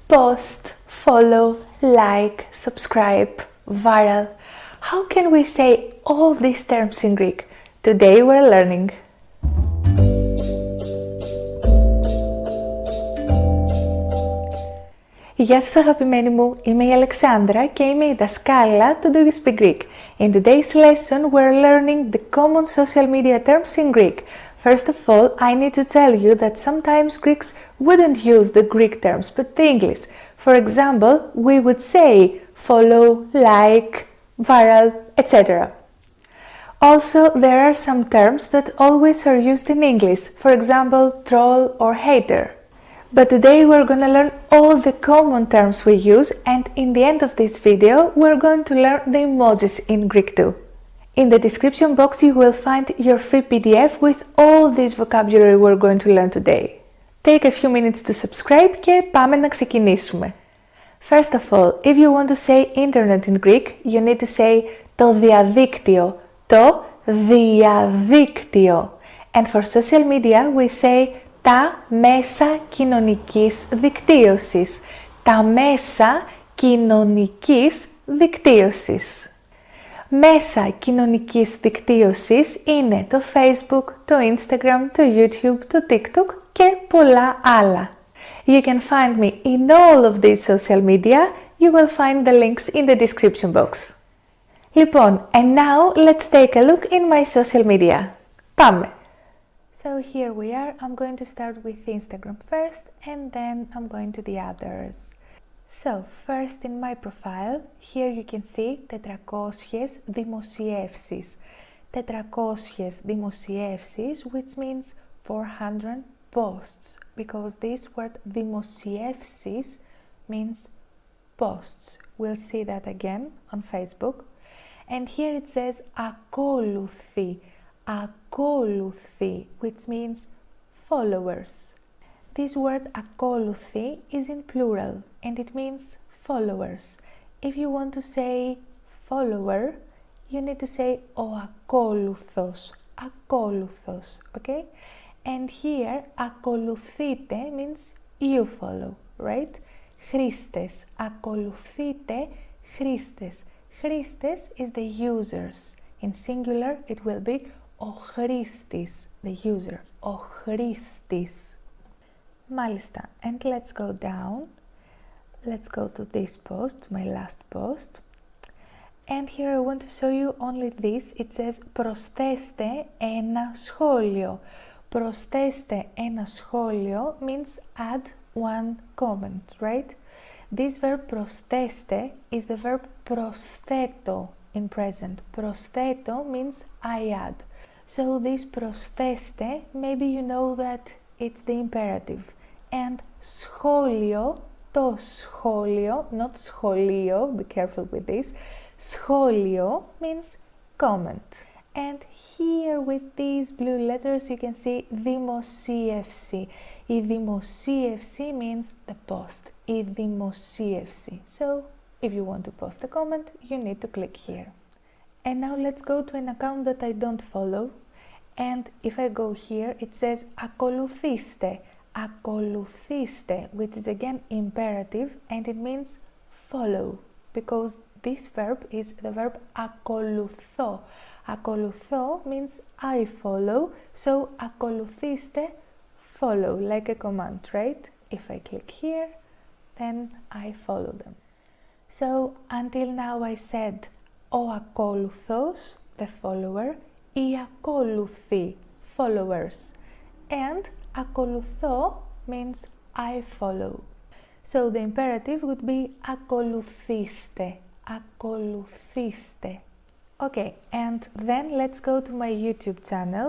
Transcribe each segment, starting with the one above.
post, follow, like, subscribe, viral. How can we say all these terms in Greek? Today we're learning. Γεια σας αγαπημένοι μου, είμαι η Αλεξάνδρα και είμαι η δασκάλα του Do You Speak Greek. In today's lesson we're learning the common social media terms in Greek. First of all, I need to tell you that sometimes Greeks wouldn't use the Greek terms but the English. For example, we would say follow, like, viral, etc. Also, there are some terms that always are used in English, for example, troll or hater. But today we're going to learn all the common terms we use, and in the end of this video we're going to learn the emojis in Greek too. In the description box you will find your free PDF with all this vocabulary we're going to learn today. Take a few minutes to subscribe και πάμε να ξεκινήσουμε. First of all, if you want to say internet in Greek, you need to say το διαδίκτυο, το διαδίκτυο. And for social media we say τα μέσα κοινωνικής δικτύωσης. Τα μέσα κοινωνικής δικτύωσης. Μέσα κοινωνικής δικτύωσης είναι το Facebook, το Instagram, το YouTube, το TikTok και πολλά άλλα. You can find me in all of these social media. You will find the links in the description box. Λοιπόν, and now let's take a look in my social media. Πάμε! So here we are. I'm going to start with Instagram first and then I'm going to the others. So first in my profile, here you can see 400 δημοσιεύσεις. 400 δημοσιεύσεις, which means 400 posts, because this word δημοσιεύσεις means posts. We'll see that again on Facebook. And here it says ακόλουθοι. Ακόλουθοι, which means followers. This word ακόλουθοι is in plural and it means followers. If you want to say follower, you need to say ο ακόλουθος. Ακόλουθος, okay? And here ακολουθείτε means you follow, right? Χρήστες. Ακολουθείτε χρήστες. Χρήστες is the users. In singular it will be ο χρήστης, the user, ο χρήστης. Μάλιστα, and let's go down. Let's go to this post, my last post. And here I want to show you only this. It says προσθέστε ένα σχόλιο. Προσθέστε ένα σχόλιο means add one comment, right? This verb προσθέστε is the verb προσθέτω in present. Προσθέτω means I add. So this προσθέστε, maybe you know that it's the imperative. And σχόλιο, το σχόλιο, not σχολείο, be careful with this. Σχόλιο means comment. And here with these blue letters you can see δημοσίευση. Η δημοσίευση means the post. Η δημοσίευση. So if you want to post a comment, you need to click here. And now let's go to an account that I don't follow. And if I go here, it says ακολουθήστε. Ακολουθήστε, which is again imperative and it means follow. Because this verb is the verb ακολουθώ. Ακολουθώ means I follow. So ακολουθήστε, follow, like a command, right? If I click here, then I follow them. So until now I said ο ακόλουθος, the follower, οι ακόλουθοι, followers, and ακολουθώ means I follow. So the imperative would be ακολουθήστε, ακολουθήστε. Okay, and then let's go to my YouTube channel,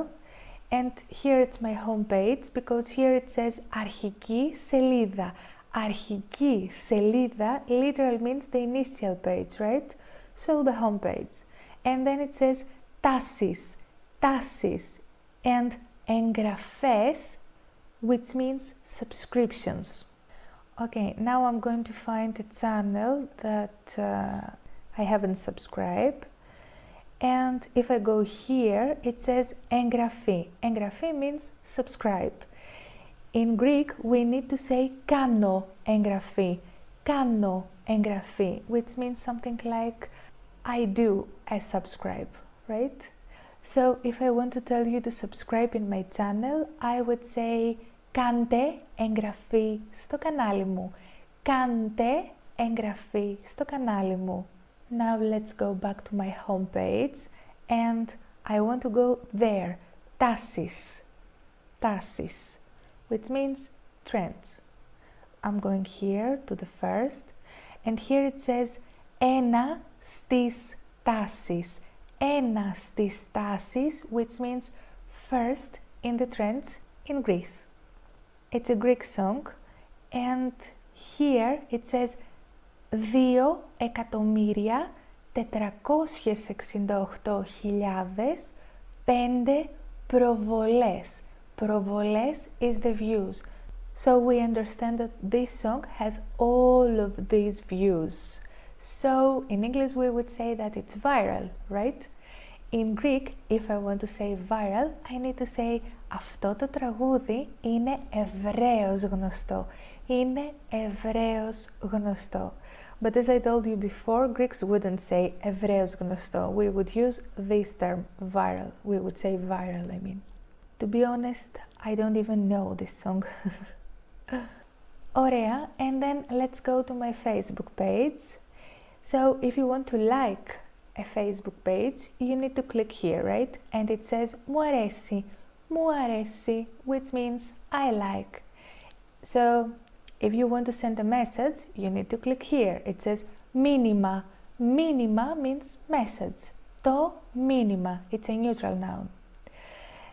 and here it's my homepage because here it says αρχική σελίδα. Αρχική σελίδα literally means the initial page, right? So the home page. And then it says τάσεις, τάσεις, and εγγραφές, which means subscriptions. Okay, now I'm going to find a channel that I haven't subscribed. And if I go here, it says εγγραφή. Εγγραφή means subscribe. In Greek, we need to say κάνω εγγραφή, which means something like I do, I subscribe, right? So if I want to tell you to subscribe in my channel, I would say κάντε εγγραφή στο κανάλι μου. Κάντε εγγραφή στο κανάλι μου. Now let's go back to my homepage and I want to go there. Tasis, which means trends. I'm going here to the first and here it says ένα στις τάσεις. Ένα στις τάσεις, which means first in the trends in Greece. It's a Greek song and here it says 2.468.5 προβολές. Προβολές is the views. So we understand that this song has all of these views. So in English we would say that it's viral, right? In Greek, if I want to say viral, I need to say αυτό το τραγούδι είναι ευρέως γνωστό. Είναι ευρέως γνωστό. But as I told you before, Greeks wouldn't say ευρέως γνωστό. We would use this term, viral. We would say viral, I mean. To be honest, I don't even know this song. Ωραία, and then let's go to my Facebook page. So if you want to like a Facebook page, you need to click here, right? And it says μου αρέσει, which means I like. So if you want to send a message, you need to click here. It says μήνυμα. Μήνυμα means message. Το μήνυμα, it's a neutral noun.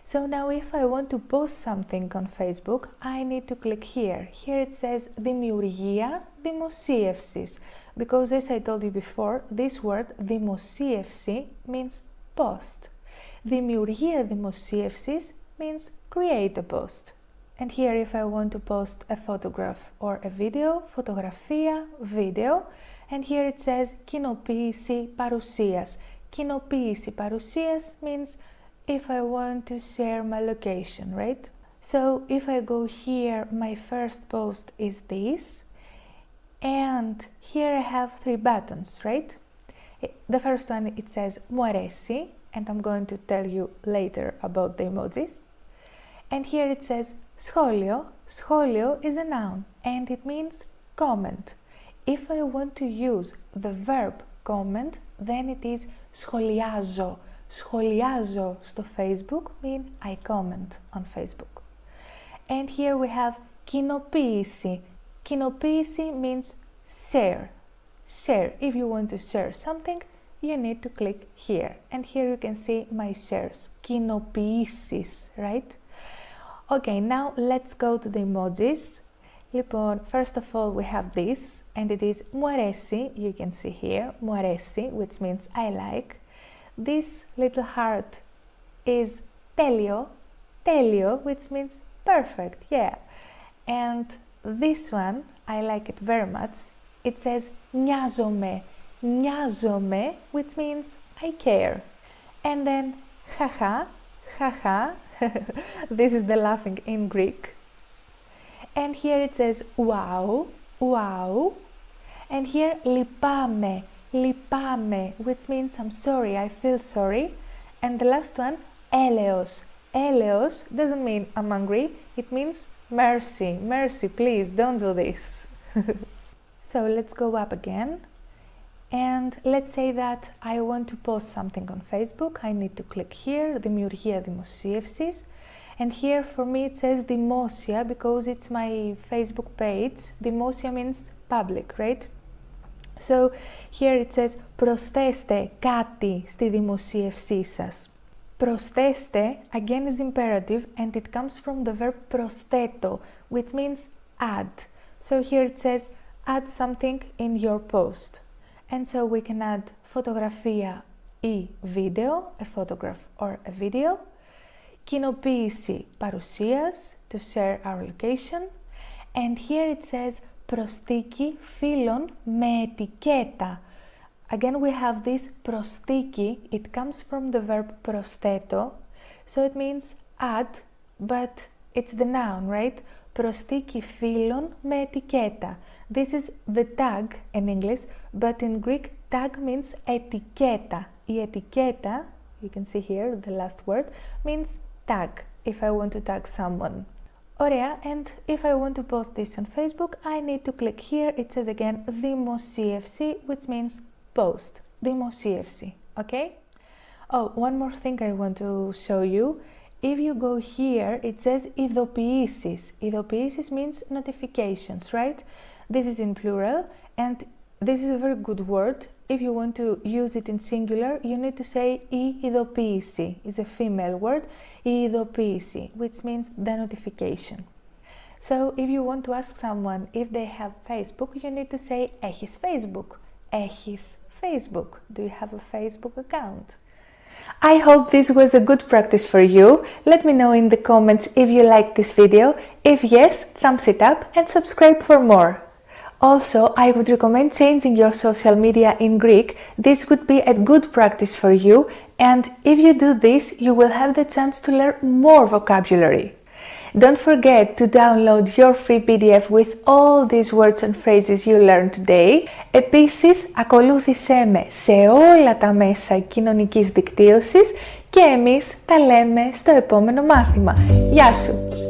So now if I want to post something on Facebook, I need to click here. Here it says δημιουργία δημοσίευσης. Because as I told you before, this word δημοσίευση means post. Δημιουργία δημοσίευσης means create a post. And here if I want to post a photograph or a video, φωτογραφία, video. And here it says κοινοποίηση παρουσίας. Κοινοποίηση παρουσίας means if I want to share my location, right? So if I go here, my first post is this. And here I have 3 buttons, right? The first one, it says μου αρέσει, and I'm going to tell you later about the emojis. And here it says σχόλιο. Σχόλιο is a noun, and it means comment. If I want to use the verb comment, then it is σχολιάζω. Σχολιάζω στο Facebook mean I comment on Facebook. And here we have κοινοποίηση. Κοινοποίηση means share. Share. If you want to share something, you need to click here. And here you can see my shares. Κοινοποίησεις, right? Okay, now let's go to the emojis. Λοιπόν, first of all, we have this, and it is μου αρέσει. You can see here, μου αρέσει, which means I like. This little heart is τέλειο, τέλειο, which means perfect, yeah. And this one, I like it very much. It says νοιάζομαι, νοιάζομαι, which means I care. And then haha, haha, this is the laughing in Greek. And here it says wow, wow. And here λυπάμαι, λυπάμαι, which means I'm sorry, I feel sorry. And the last one, έλεος. Έλεος doesn't mean I'm angry, it means mercy, mercy, please don't do this. So let's go up again. And let's say that I want to post something on Facebook. I need to click here, δημιουργία δημοσίευσης. And here for me it says δημόσια because it's my Facebook page. Δημόσια means public, right? So here it says προσθέστε κάτι στη δημοσίευσή σας. Προσθέστε again is imperative and it comes from the verb προσθέτω, which means add. So here it says add something in your post. And so we can add φωτογραφία ή video, a photograph or a video. Κοινοποίηση παρουσίας, to share our location. And here it says προσθήκη φίλων με ετικέτα. Again we have this προσθήκη, it comes from the verb προσθέτω, so it means add, but it's the noun, right? προσθήκη φίλων με ετικέτα. This is the tag in English, but in Greek tag means ετικέτα. Η ετικέτα, you can see here the last word, means tag, if I want to tag someone. Ωραία, and if I want to post this on Facebook, I need to click here. It says again δημοσίευση, which means post. Δημοσίευση, okay? Oh, one more thing I want to show you. If you go here, it says ειδοποιήσεις. Ειδοποιήσεις means notifications, right? This is in plural, and this is a very good word. If you want to use it in singular, you need to say η ειδοποίηση. It's a female word, η ειδοποίηση, which means the notification. So, if you want to ask someone if they have Facebook, you need to say έχεις Facebook. Έχεις Facebook. Do you have a Facebook account? I hope this was a good practice for you. Let me know in the comments if you liked this video. If yes, thumbs it up and subscribe for more. Also, I would recommend changing your social media in Greek. This would be a good practice for you, and if you do this, you will have the chance to learn more vocabulary. Don't forget to download your free PDF with all these words and phrases you learned today. Επίσης, ακολούθησέ με σε όλα τα μέσα κοινωνικής δικτύωσης και εμείς τα λέμε στο επόμενο μάθημα. Γεια σου!